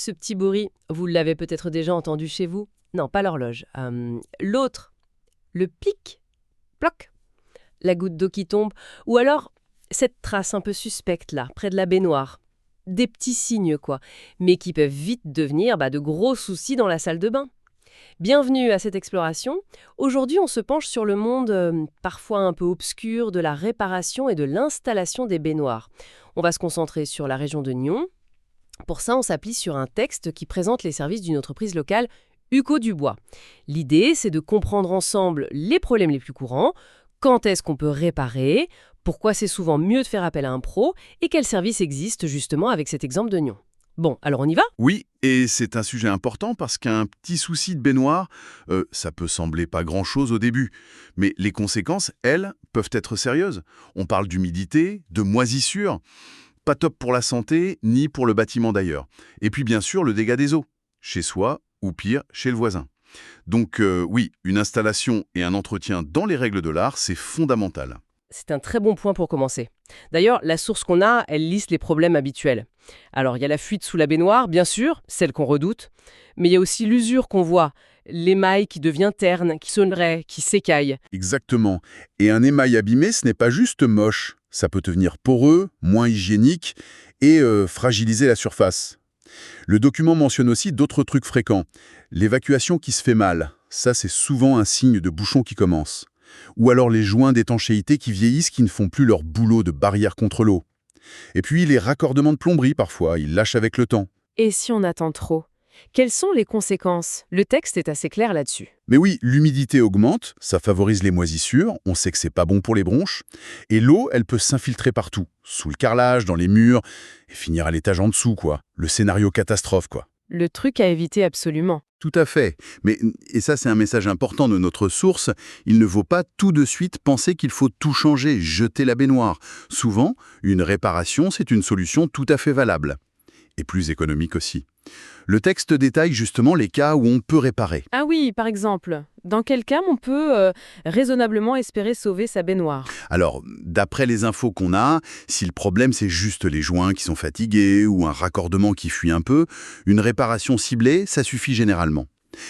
Ce petit bruit, vous l'avez peut-être déjà entendu chez vous? Non, pas l'horloge. L'autre, le pic, ploc, la goutte d'eau qui tombe, ou alors cette trace un peu suspecte là, près de la baignoire. Des petits signes quoi, mais qui peuvent vite devenir de gros soucis dans la salle de bain. Bienvenue à cette exploration. Aujourd'hui, on se penche sur le monde parfois un peu obscur de la réparation et de l'installation des baignoires. On va se concentrer sur la région de Nyon. Pour ça, on s'appuie sur un texte qui présente les services d'une entreprise locale, Hugo Dubois. L'idée, c'est de comprendre ensemble les problèmes les plus courants, quand est-ce qu'on peut réparer, pourquoi c'est souvent mieux de faire appel à un pro et quels services existent justement avec cet exemple de Nyon. Bon, alors on y va? Oui, et c'est un sujet important parce qu'un petit souci de baignoire, ça peut sembler pas grand-chose au début. Mais les conséquences, elles, peuvent être sérieuses. On parle d'humidité, de moisissure. Pas top pour la santé, ni pour le bâtiment d'ailleurs. Et puis bien sûr, le dégât des eaux. Chez soi, ou pire, chez le voisin. Donc oui, une installation et un entretien dans les règles de l'art, c'est fondamental. C'est un très bon point pour commencer. D'ailleurs, la source qu'on a, elle liste les problèmes habituels. Alors, il y a la fuite sous la baignoire, bien sûr, celle qu'on redoute, mais il y a aussi l'usure qu'on voit, l'émail qui devient terne, qui sonnerait, qui s'écaille. Exactement. Et un émail abîmé, ce n'est pas juste moche. Ça peut devenir poreux, moins hygiénique et fragiliser la surface. Le document mentionne aussi d'autres trucs fréquents. L'évacuation qui se fait mal, ça c'est souvent un signe de bouchon qui commence. Ou alors les joints d'étanchéité qui vieillissent qui ne font plus leur boulot de barrière contre l'eau. Et puis les raccordements de plomberie parfois, ils lâchent avec le temps. Et si on attend trop? Quelles sont les conséquences? Le texte est assez clair là-dessus. Mais oui, l'humidité augmente, ça favorise les moisissures, on sait que c'est pas bon pour les bronches. Et l'eau, elle peut s'infiltrer partout, sous le carrelage, dans les murs, et finir à l'étage en dessous, quoi. Le scénario catastrophe, quoi. Le truc à éviter absolument. Tout à fait. Mais, et ça c'est un message important de notre source, il ne faut pas tout de suite penser qu'il faut tout changer, jeter la baignoire. Souvent, une réparation, c'est une solution tout à fait valable. Et plus économique aussi. Le texte détaille justement les cas où on peut réparer. Ah oui, par exemple, dans quel cas on peut raisonnablement espérer sauver sa baignoire? Alors, d'après les infos qu'on a, si le problème c'est juste les joints qui sont fatigués ou un raccordement qui fuit un peu, une réparation ciblée, ça suffit généralement.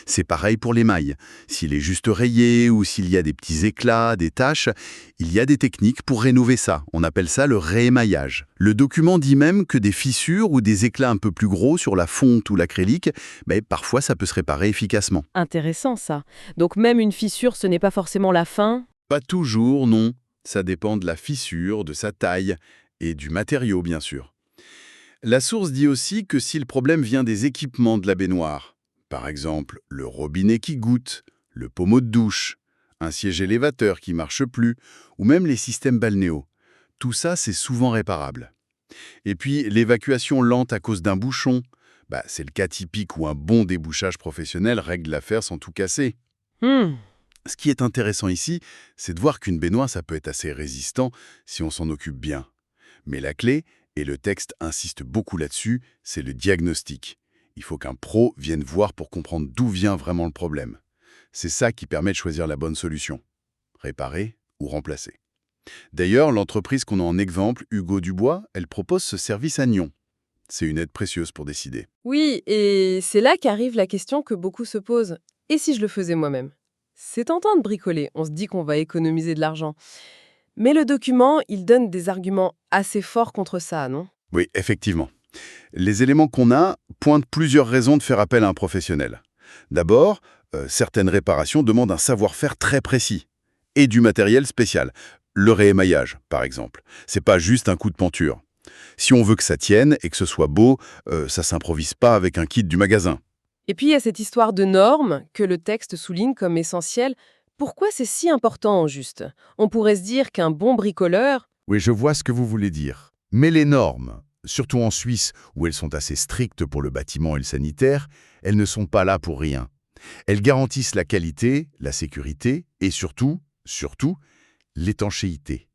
C'est pareil pour l'émail. S'il est juste rayé ou s'il y a des petits éclats, des taches, il y a des techniques pour rénover ça. On appelle ça le réémaillage. Le document dit même que des fissures ou des éclats un peu plus gros sur la fonte ou l'acrylique, parfois ça peut se réparer efficacement. Intéressant ça. Donc même une fissure, ce n'est pas forcément la fin? Pas toujours, non. Ça dépend de la fissure, de sa taille et du matériau, bien sûr. La source dit aussi que si le problème vient des équipements de la baignoire, par exemple, le robinet qui goutte, le pommeau de douche, un siège élévateur qui marche plus, ou même les systèmes balnéaux. Tout ça, c'est souvent réparable. Et puis, l'évacuation lente à cause d'un bouchon, c'est le cas typique où un bon débouchage professionnel règle l'affaire sans tout casser. Ce qui est intéressant ici, c'est de voir qu'une baignoire, ça peut être assez résistant si on s'en occupe bien. Mais la clé, et le texte insiste beaucoup là-dessus, c'est le diagnostic. Il faut qu'un pro vienne voir pour comprendre d'où vient vraiment le problème. C'est ça qui permet de choisir la bonne solution. Réparer ou remplacer. D'ailleurs, l'entreprise qu'on a en exemple, Hugo Dubois, elle propose ce service à Nyon. C'est une aide précieuse pour décider. Oui, et c'est là qu'arrive la question que beaucoup se posent. Et si je le faisais moi-même? C'est tentant de bricoler, on se dit qu'on va économiser de l'argent. Mais le document, il donne des arguments assez forts contre ça, non? Oui, effectivement. Les éléments qu'on a pointent plusieurs raisons de faire appel à un professionnel. D'abord, certaines réparations demandent un savoir-faire très précis et du matériel spécial. Le réémaillage, par exemple. C'est pas juste un coup de penture. Si on veut que ça tienne et que ce soit beau, ça s'improvise pas avec un kit du magasin. Et puis il y a cette histoire de normes que le texte souligne comme essentielle. Pourquoi c'est si important en juste? On pourrait se dire qu'un bon bricoleur... Oui, je vois ce que vous voulez dire. Mais les normes, surtout en Suisse, où elles sont assez strictes pour le bâtiment et le sanitaire, elles ne sont pas là pour rien. Elles garantissent la qualité, la sécurité et surtout, l'étanchéité.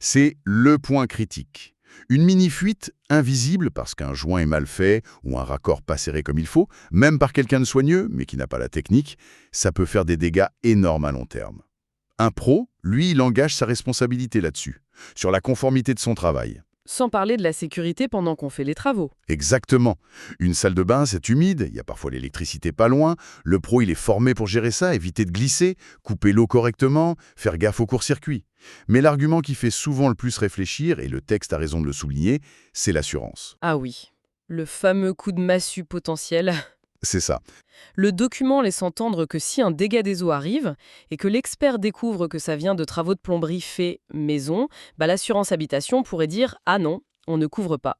C'est le point critique. Une mini-fuite invisible parce qu'un joint est mal fait ou un raccord pas serré comme il faut, même par quelqu'un de soigneux mais qui n'a pas la technique, ça peut faire des dégâts énormes à long terme. Un pro, lui, il engage sa responsabilité là-dessus, sur la conformité de son travail. Sans parler de la sécurité pendant qu'on fait les travaux. Exactement. Une salle de bain, c'est humide, il y a parfois l'électricité pas loin, le pro il est formé pour gérer ça, éviter de glisser, couper l'eau correctement, faire gaffe au court-circuit. Mais l'argument qui fait souvent le plus réfléchir, et le texte a raison de le souligner, c'est l'assurance. Ah oui, le fameux coup de massue potentiel. C'est ça. Le document laisse entendre que si un dégât des eaux arrive et que l'expert découvre que ça vient de travaux de plomberie faits maison, l'assurance habitation pourrait dire « Ah non, on ne couvre pas ».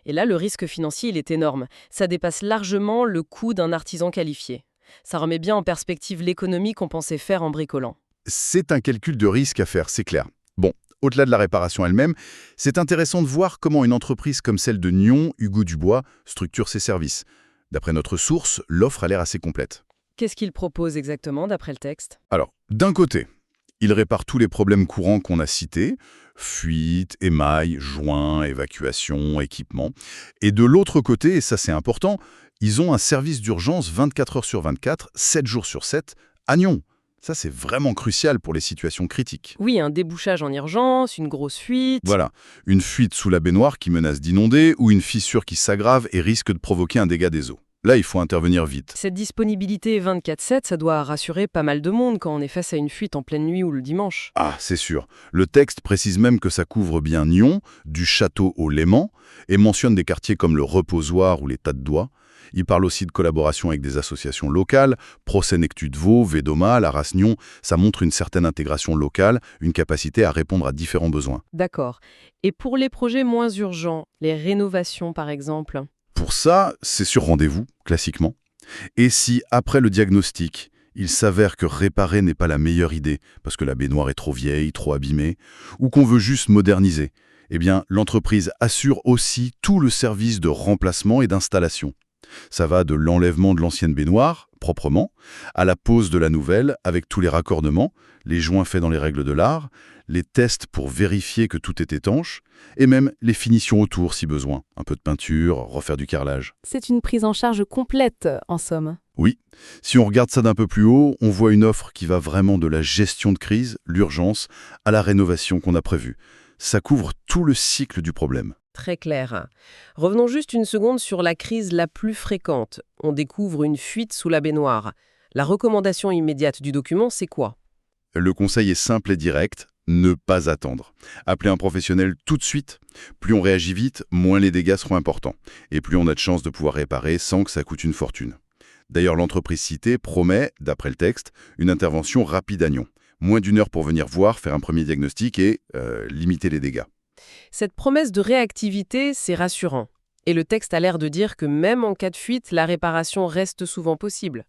Et là, le risque financier, il est énorme. Ça dépasse largement le coût d'un artisan qualifié. Ça remet bien en perspective l'économie qu'on pensait faire en bricolant. C'est un calcul de risque à faire, c'est clair. Bon, au-delà de la réparation elle-même, c'est intéressant de voir comment une entreprise comme celle de Nyon, Hugo Dubois, structure ses services. D'après notre source, l'offre a l'air assez complète. Qu'est-ce qu'il propose exactement d'après le texte? Alors, d'un côté, il répare tous les problèmes courants qu'on a cités, fuite, émail, joints, évacuation, équipement. Et de l'autre côté, et ça c'est important, ils ont un service d'urgence 24 heures sur 24, 7 jours sur 7, à Nyon. Ça c'est vraiment crucial pour les situations critiques. Oui, un débouchage en urgence, une grosse fuite. Voilà, une fuite sous la baignoire qui menace d'inonder ou une fissure qui s'aggrave et risque de provoquer un dégât des eaux. Là, il faut intervenir vite. Cette disponibilité 24/7, ça doit rassurer pas mal de monde quand on est face à une fuite en pleine nuit ou le dimanche. Ah, c'est sûr. Le texte précise même que ça couvre bien Nyon, du château au Léman, et mentionne des quartiers comme le Reposoir ou les Tas de Doigts. Il parle aussi de collaboration avec des associations locales, Prosenectu de Vaud, Védoma, la Race-Nyon. Ça montre une certaine intégration locale, une capacité à répondre à différents besoins. D'accord. Et pour les projets moins urgents, les rénovations par exemple? Pour ça, c'est sur rendez-vous, classiquement. Et si, après le diagnostic, il s'avère que réparer n'est pas la meilleure idée, parce que la baignoire est trop vieille, trop abîmée, ou qu'on veut juste moderniser, eh bien, l'entreprise assure aussi tout le service de remplacement et d'installation. Ça va de l'enlèvement de l'ancienne baignoire, proprement, à la pose de la nouvelle, avec tous les raccordements, les joints faits dans les règles de l'art, les tests pour vérifier que tout est étanche, et même les finitions autour si besoin. Un peu de peinture, refaire du carrelage. C'est une prise en charge complète, en somme. Oui, si on regarde ça d'un peu plus haut, on voit une offre qui va vraiment de la gestion de crise, l'urgence, à la rénovation qu'on a prévue. Ça couvre tout le cycle du problème. Très clair. Revenons juste une seconde sur la crise la plus fréquente. On découvre une fuite sous la baignoire. La recommandation immédiate du document, c'est quoi? Le conseil est simple et direct, ne pas attendre. Appelez un professionnel tout de suite. Plus on réagit vite, moins les dégâts seront importants. Et plus on a de chances de pouvoir réparer sans que ça coûte une fortune. D'ailleurs, l'entreprise citée promet, d'après le texte, une intervention rapide à Nyon. Moins d'1 heure pour venir voir, faire un premier diagnostic et limiter les dégâts. Cette promesse de réactivité, c'est rassurant. Et le texte a l'air de dire que même en cas de fuite, la réparation reste souvent possible.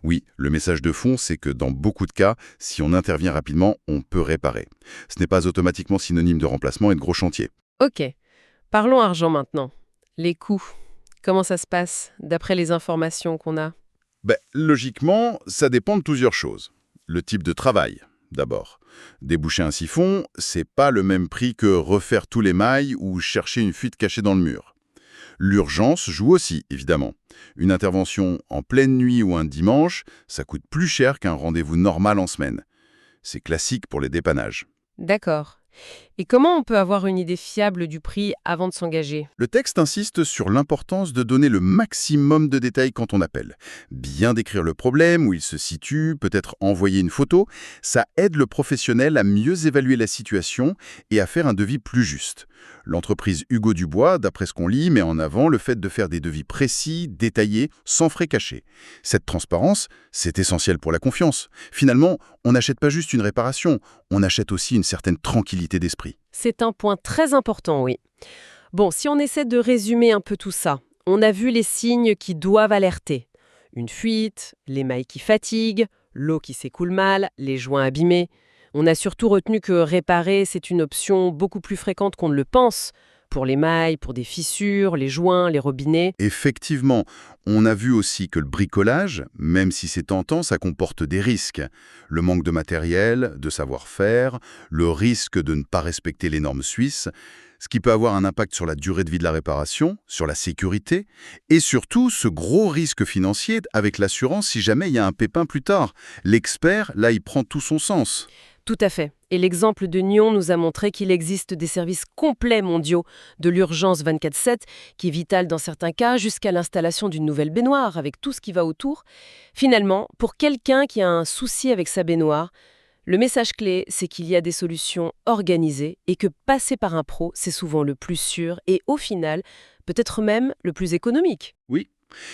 Oui, le message de fond, c'est que dans beaucoup de cas, si on intervient rapidement, on peut réparer. Ce n'est pas automatiquement synonyme de remplacement et de gros chantier. Ok, parlons argent maintenant. Les coûts, comment ça se passe d'après les informations qu'on a? Logiquement, ça dépend de plusieurs choses. Le type de travail, d'abord. Déboucher un siphon, c'est pas le même prix que refaire tous les mailles ou chercher une fuite cachée dans le mur. L'urgence joue aussi, évidemment. Une intervention en pleine nuit ou un dimanche, ça coûte plus cher qu'un rendez-vous normal en semaine. C'est classique pour les dépannages. D'accord. Et comment on peut avoir une idée fiable du prix avant de s'engager? Le texte insiste sur l'importance de donner le maximum de détails quand on appelle. Bien décrire le problème, où il se situe, peut-être envoyer une photo, ça aide le professionnel à mieux évaluer la situation et à faire un devis plus juste. L'entreprise Hugo Dubois, d'après ce qu'on lit, met en avant le fait de faire des devis précis, détaillés, sans frais cachés. Cette transparence, c'est essentiel pour la confiance. Finalement, on n'achète pas juste une réparation, on achète aussi une certaine tranquillité d'esprit. C'est un point très important, oui. Bon, si on essaie de résumer un peu tout ça, on a vu les signes qui doivent alerter. Une fuite, les mailles qui fatiguent, l'eau qui s'écoule mal, les joints abîmés. On a surtout retenu que réparer, c'est une option beaucoup plus fréquente qu'on ne le pense, pour les mailles, pour des fissures, les joints, les robinets. Effectivement, on a vu aussi que le bricolage, même si c'est tentant, ça comporte des risques. Le manque de matériel, de savoir-faire, le risque de ne pas respecter les normes suisses, ce qui peut avoir un impact sur la durée de vie de la réparation, sur la sécurité, et surtout ce gros risque financier avec l'assurance si jamais il y a un pépin plus tard. L'expert, là, il prend tout son sens. Tout à fait. Et l'exemple de Nyon nous a montré qu'il existe des services complets mondiaux de l'urgence 24/7, qui est vital dans certains cas, jusqu'à l'installation d'une nouvelle baignoire, avec tout ce qui va autour. Finalement, pour quelqu'un qui a un souci avec sa baignoire, le message clé, c'est qu'il y a des solutions organisées et que passer par un pro, c'est souvent le plus sûr et au final, peut-être même le plus économique. Oui.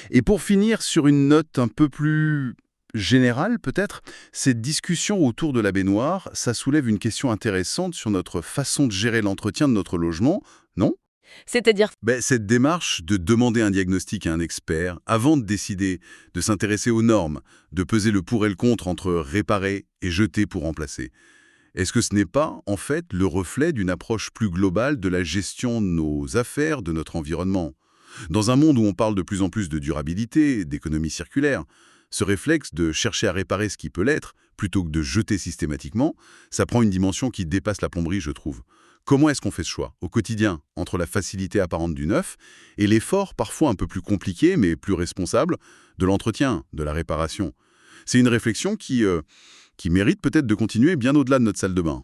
Et pour finir sur une note un peu plus générale, peut-être, cette discussion autour de la baignoire, ça soulève une question intéressante sur notre façon de gérer l'entretien de notre logement, non? C'est-à-dire, Cette démarche de demander un diagnostic à un expert avant de décider, de s'intéresser aux normes, de peser le pour et le contre entre réparer et jeter pour remplacer. Est-ce que ce n'est pas, en fait, le reflet d'une approche plus globale de la gestion de nos affaires, de notre environnement? Dans un monde où on parle de plus en plus de durabilité, d'économie circulaire, ce réflexe de chercher à réparer ce qui peut l'être, plutôt que de jeter systématiquement, ça prend une dimension qui dépasse la plomberie, je trouve. Comment est-ce qu'on fait ce choix, au quotidien, entre la facilité apparente du neuf et l'effort, parfois un peu plus compliqué, mais plus responsable, de l'entretien, de la réparation? C'est une réflexion qui mérite peut-être de continuer bien au-delà de notre salle de bain.